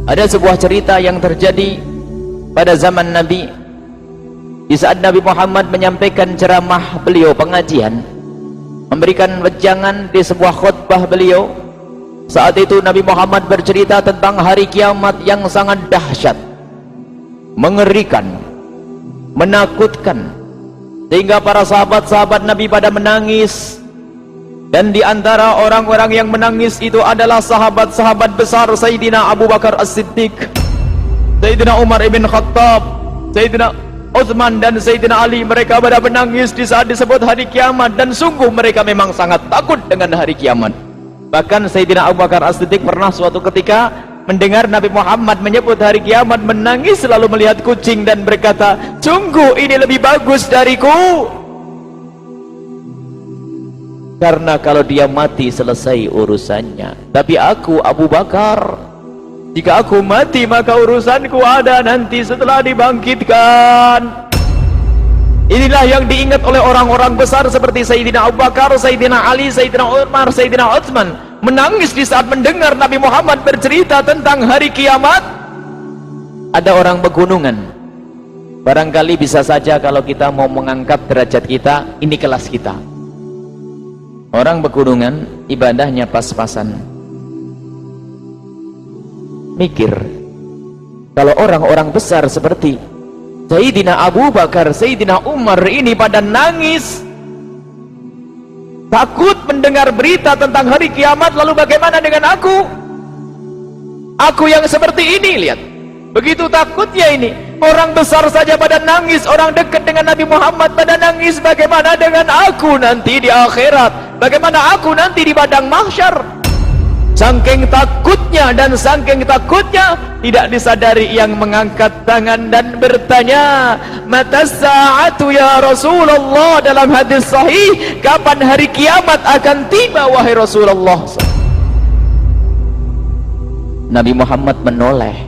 Ada sebuah cerita yang terjadi pada zaman Nabi, di saat Nabi Muhammad menyampaikan ceramah beliau, pengajian, memberikan wejangan di sebuah khutbah beliau. Saat itu Nabi Muhammad bercerita tentang hari kiamat yang sangat dahsyat, mengerikan, menakutkan, sehingga para sahabat-sahabat Nabi pada menangis. Dan di antara orang-orang yang menangis itu adalah sahabat-sahabat besar Sayyidina Abu Bakar As-Siddiq, Sayyidina Umar ibn Khattab, Sayyidina Utsman dan Sayyidina Ali. Mereka pada menangis di saat disebut hari kiamat, dan sungguh mereka memang sangat takut dengan hari kiamat. Bahkan Sayyidina Abu Bakar As-Siddiq pernah suatu ketika mendengar Nabi Muhammad menyebut hari kiamat, menangis lalu melihat kucing dan berkata, sungguh ini lebih bagus dariku, karena kalau dia mati selesai urusannya. Tapi aku Abu Bakar, jika aku mati maka urusanku ada nanti setelah dibangkitkan. Inilah yang diingat oleh orang-orang besar seperti Sayyidina Abu Bakar, Sayyidina Ali, Sayyidina Umar, Sayyidina Utsman, menangis di saat mendengar Nabi Muhammad bercerita tentang hari kiamat. Ada orang pegunungan, barangkali bisa saja kalau kita mau mengangkat derajat kita, ini kelas kita. Orang pegunungan ibadahnya pas-pasan, mikir kalau orang-orang besar seperti Sayyidina Abu Bakar, Sayyidina Umar ini pada nangis, takut mendengar berita tentang hari kiamat, lalu bagaimana dengan aku? Aku yang seperti ini, lihat, begitu takutnya ini. Orang besar saja pada nangis, orang dekat dengan Nabi Muhammad pada nangis, bagaimana dengan aku nanti di akhirat? Bagaimana aku nanti di padang mahsyar? Saking takutnya, dan saking takutnya tidak disadari yang mengangkat tangan dan bertanya, mata sa'atu ya Rasulullah, dalam hadis sahih, kapan hari kiamat akan tiba wahai Rasulullah? Nabi Muhammad menoleh.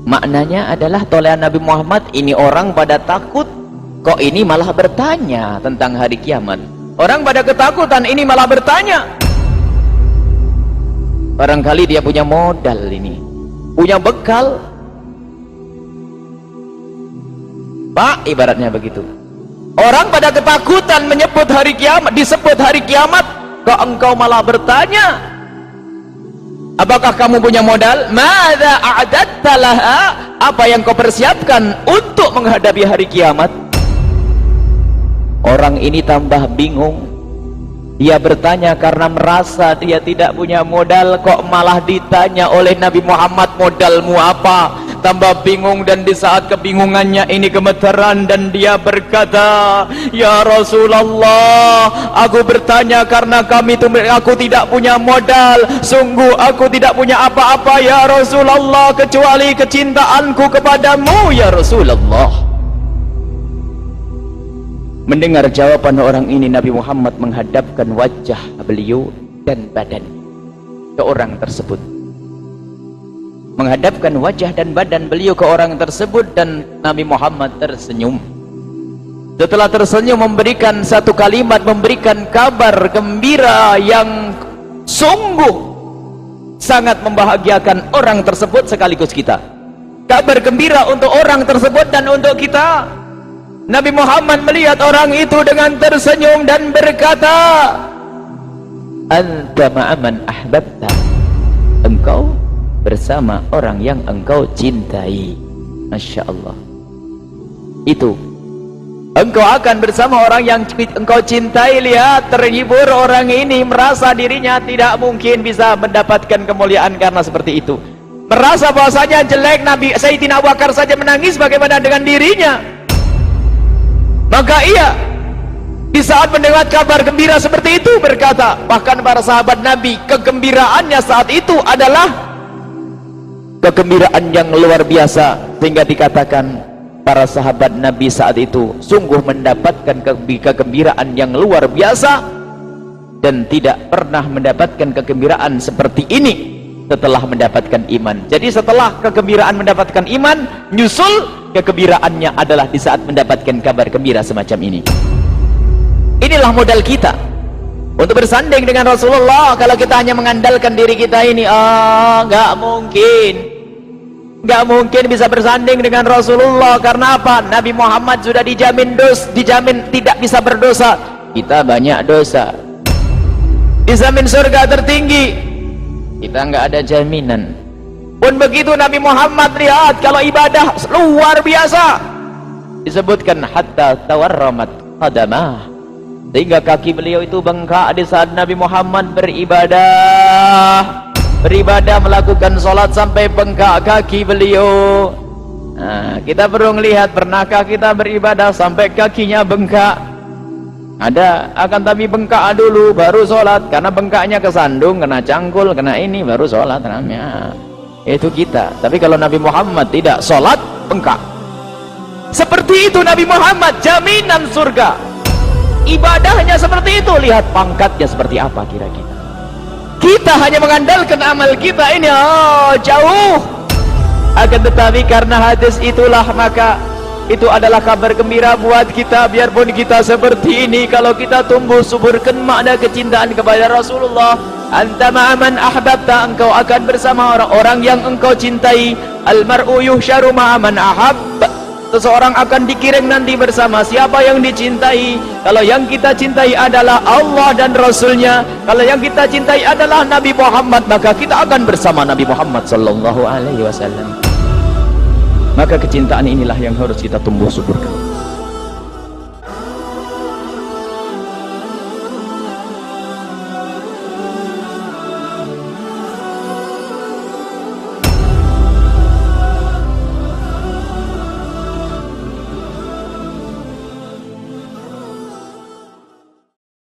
Maknanya adalah tolehan Nabi Muhammad, ini orang pada takut, kok ini malah bertanya tentang hari kiamat. Orang pada ketakutan, ini malah bertanya. Barangkali dia punya modal, ini punya bekal, Pak, ibaratnya begitu. Orang pada ketakutan menyebut hari kiamat, disebut hari kiamat, kok engkau malah bertanya, apakah kamu punya modal? Madza a'adatta laha, apa yang kau persiapkan untuk menghadapi hari kiamat? Orang ini tambah bingung. Dia bertanya karena merasa dia tidak punya modal, kok malah ditanya oleh Nabi Muhammad, modalmu apa? Tambah bingung, dan di saat kebingungannya ini gemeteran, dan dia berkata, ya Rasulullah, aku bertanya karena aku tidak punya modal. Sungguh aku tidak punya apa-apa ya Rasulullah, kecuali kecintaanku kepadamu ya Rasulullah. Mendengar jawaban orang ini, Nabi Muhammad menghadapkan wajah beliau dan badan ke orang tersebut, menghadapkan wajah dan badan beliau ke orang tersebut, dan Nabi Muhammad tersenyum. Setelah tersenyum, memberikan satu kalimat, memberikan kabar gembira yang sungguh sangat membahagiakan orang tersebut sekaligus kita. Kabar gembira untuk orang tersebut dan untuk kita. Nabi Muhammad melihat orang itu dengan tersenyum dan berkata, anta ma'aman ahbabta, engkau bersama orang yang engkau cintai. Masya Allah. Itu, engkau akan bersama orang yang engkau cintai. Lihat, terhibur orang ini, merasa dirinya tidak mungkin bisa mendapatkan kemuliaan karena seperti itu. Merasa bahwasanya jelek, Nabi Sayyidina Abu Bakar saja menangis, bagaimana dengan dirinya? Maka ia di saat mendengar kabar gembira seperti itu berkata, bahkan para sahabat Nabi, kegembiraannya saat itu adalah kegembiraan yang luar biasa, sehingga dikatakan para sahabat Nabi saat itu sungguh mendapatkan kegembiraan yang luar biasa, dan tidak pernah mendapatkan kegembiraan seperti ini setelah mendapatkan iman. Jadi setelah kegembiraan mendapatkan iman, nyusul kegembiraannya adalah di saat mendapatkan kabar gembira semacam ini. Inilah modal kita. untuk bersanding dengan Rasulullah. Kalau kita hanya mengandalkan diri kita ini, nggak mungkin. Nggak mungkin bisa bersanding dengan Rasulullah. Karena apa? Nabi Muhammad sudah dijamin tidak bisa berdosa. Kita banyak dosa. Dijamin surga tertinggi, kita nggak ada jaminan. Pun begitu Nabi Muhammad, lihat kalau ibadah luar biasa. Disebutkan hatta tawarramat qadamah, sehingga kaki beliau itu bengkak di saat Nabi Muhammad beribadah melakukan sholat sampai bengkak kaki beliau. Nah, kita perlu melihat, pernahkah kita beribadah sampai kakinya bengkak? Ada, akan tapi bengkak dulu baru sholat, karena bengkaknya kesandung, kena cangkul, kena ini baru sholat namanya. Itu kita. Tapi kalau Nabi Muhammad tidak, sholat bengkak. Seperti itu Nabi Muhammad, jaminan surga. Ibadahnya seperti itu, lihat pangkatnya seperti apa kira-kira. Kita hanya mengandalkan amal kita ini, jauh. Akan tetapi karena hadis itulah, maka itu adalah kabar gembira buat kita. Biarpun kita seperti ini, kalau kita tumbuh suburkan makna kecintaan kepada Rasulullah. Anta ma'aman ahbabta, engkau akan bersama orang-orang yang engkau cintai. Al-mar'u yuhsyaru ma'aman ahab, seseorang akan dikirim nanti bersama siapa yang dicintai. Kalau yang kita cintai adalah Allah dan Rasulnya, kalau yang kita cintai adalah Nabi Muhammad, maka kita akan bersama Nabi Muhammad sallallahu alaihi wasallam. Maka kecintaan inilah yang harus kita tumbuh suburkan.